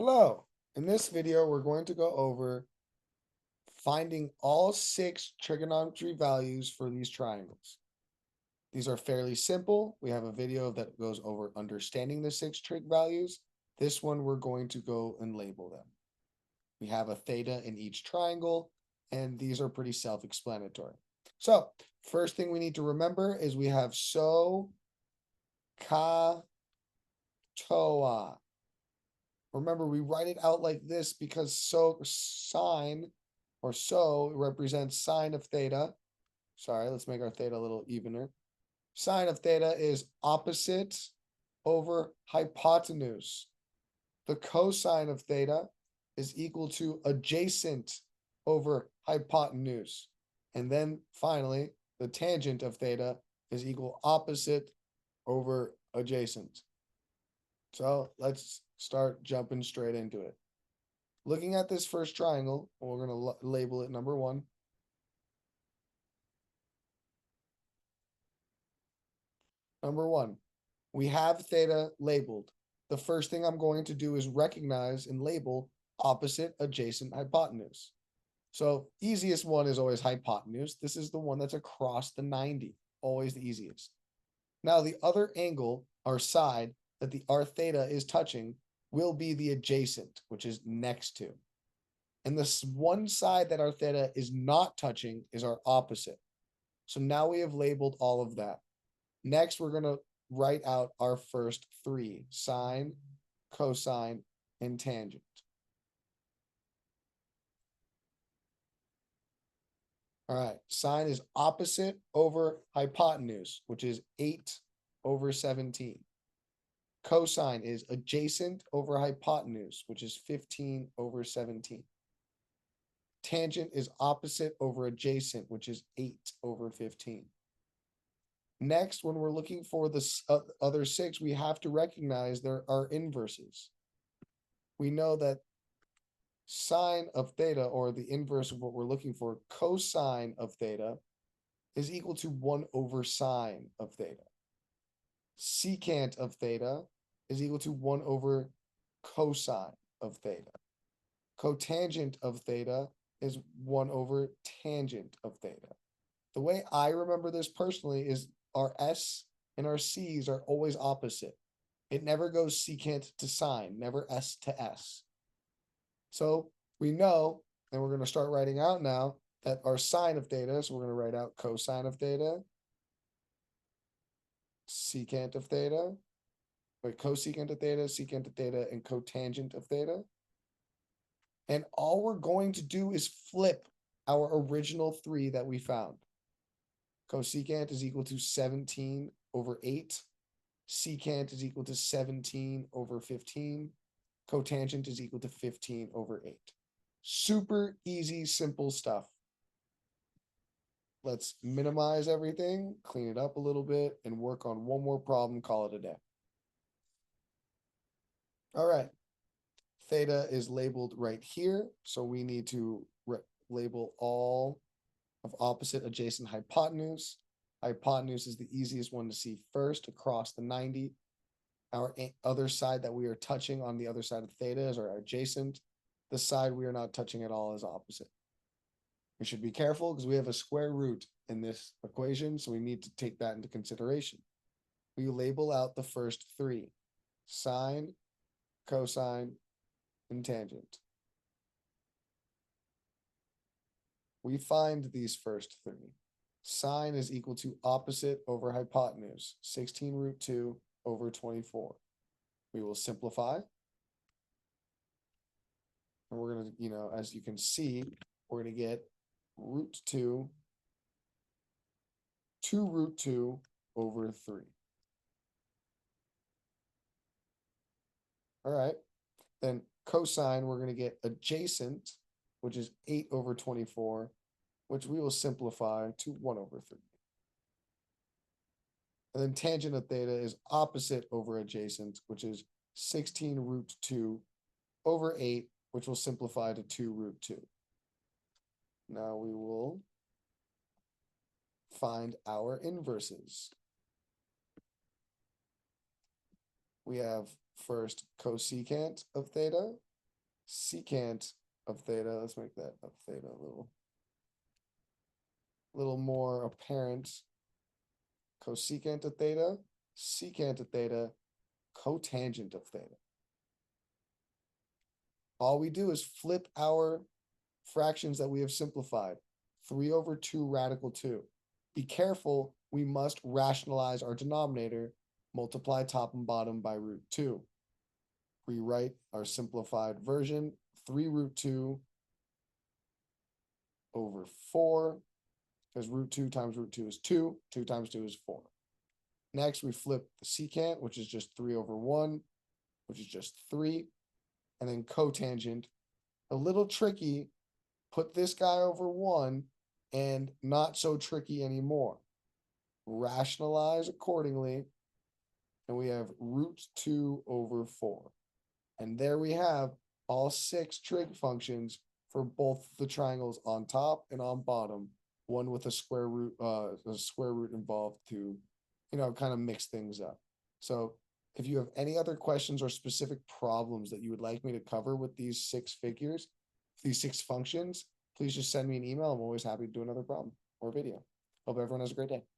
Hello. In this video, we're going to go over finding all 6 trigonometry values for these triangles. These are fairly simple. We have a video that goes over understanding the 6 trig values. This one, we're going to go and label them. We have a theta in each triangle, and these are pretty self-explanatory. So, first thing we need to remember is we have SOH-CAH-TOA. Remember, we write it out like this because sine or so represents sine of theta. Sorry, let's make our theta a little evener. Sine of theta is opposite over hypotenuse. The cosine of theta is equal to adjacent over hypotenuse. And then finally, the tangent of theta is equal opposite over adjacent. So let's start jumping straight into it. Looking at this first triangle, we're going to label it number 1. Number 1, we have theta labeled. The first thing I'm going to do is recognize and label opposite adjacent hypotenuse. So easiest one is always hypotenuse. This is the one that's across the 90, always the easiest. Now the other angle, our side, that our theta is touching will be the adjacent, which is next to. And this one side that our theta is not touching is our opposite. So now we have labeled all of that. Next, we're going to write out our first 3, sine, cosine, and tangent. All right, sine is opposite over hypotenuse, which is 8 over 17. Cosine is adjacent over hypotenuse, which is 15 over 17. Tangent is opposite over adjacent, which is 8 over 15. Next, when we're looking for the other 6, we have to recognize there are inverses. We know that sine of theta, or the inverse of what we're looking for, cosine of theta, is equal to 1 over sine of theta. Secant of theta is equal to 1 over cosine of theta. Cotangent of theta is 1 over tangent of theta. The way I remember this personally is our S and our C's are always opposite. It never goes secant to sine, never S to S. So we know, and we're going to start writing out now, that our sine of theta, so we're going to write out cosine of theta, secant of theta, cosecant of theta, secant of theta, and cotangent of theta. And all we're going to do is flip our original 3 that we found. Cosecant is equal to 17 over 8. Secant is equal to 17 over 15. Cotangent is equal to 15 over 8. Super easy, simple stuff. Let's minimize everything, clean it up a little bit, and work on one more problem, call it a day. All right. Theta is labeled right here, so we need to label all of opposite adjacent hypotenuse. Hypotenuse is the easiest one to see first across the 90. Our other side that we are touching on the other side of theta is our adjacent. The side we are not touching at all is opposite. We should be careful because we have a square root in this equation, so we need to take that into consideration. We label out the first 3, sine, cosine, and tangent. We find these first 3. Sine is equal to opposite over hypotenuse, 16 root 2 over 24. We will simplify. And we're going to, as you can see, we're going to get root 2 root 2 over 3. All right. Then cosine, we're going to get adjacent, which is 8 over 24, which we will simplify to 1 over 3. And then tangent of theta is opposite over adjacent, which is 16 root 2 over 8, which will simplify to 2 root 2. Now we will find our inverses. We have first cosecant of theta, secant of theta. Let's make that of theta a little more apparent. Cosecant of theta, secant of theta, cotangent of theta. All we do is flip our fractions that we have simplified. 3/2 radical 2. Be careful, we must rationalize our denominator, multiply top and bottom by √2. Rewrite our simplified version, 3√2 over 4, because √2 times √2 is 2, 2 times 2 is 4. Next, we flip the secant, which is just 3/1, which is just 3, and then cotangent. A little tricky, put this guy over 1, and not so tricky anymore. Rationalize accordingly, and we have √2 over 4. And there we have all 6 trig functions for both the triangles on top and on bottom, one with a square root involved to, kind of mix things up. So if you have any other questions or specific problems that you would like me to cover with these 6 figures, these 6 functions, please just send me an email. I'm always happy to do another problem or video. Hope everyone has a great day.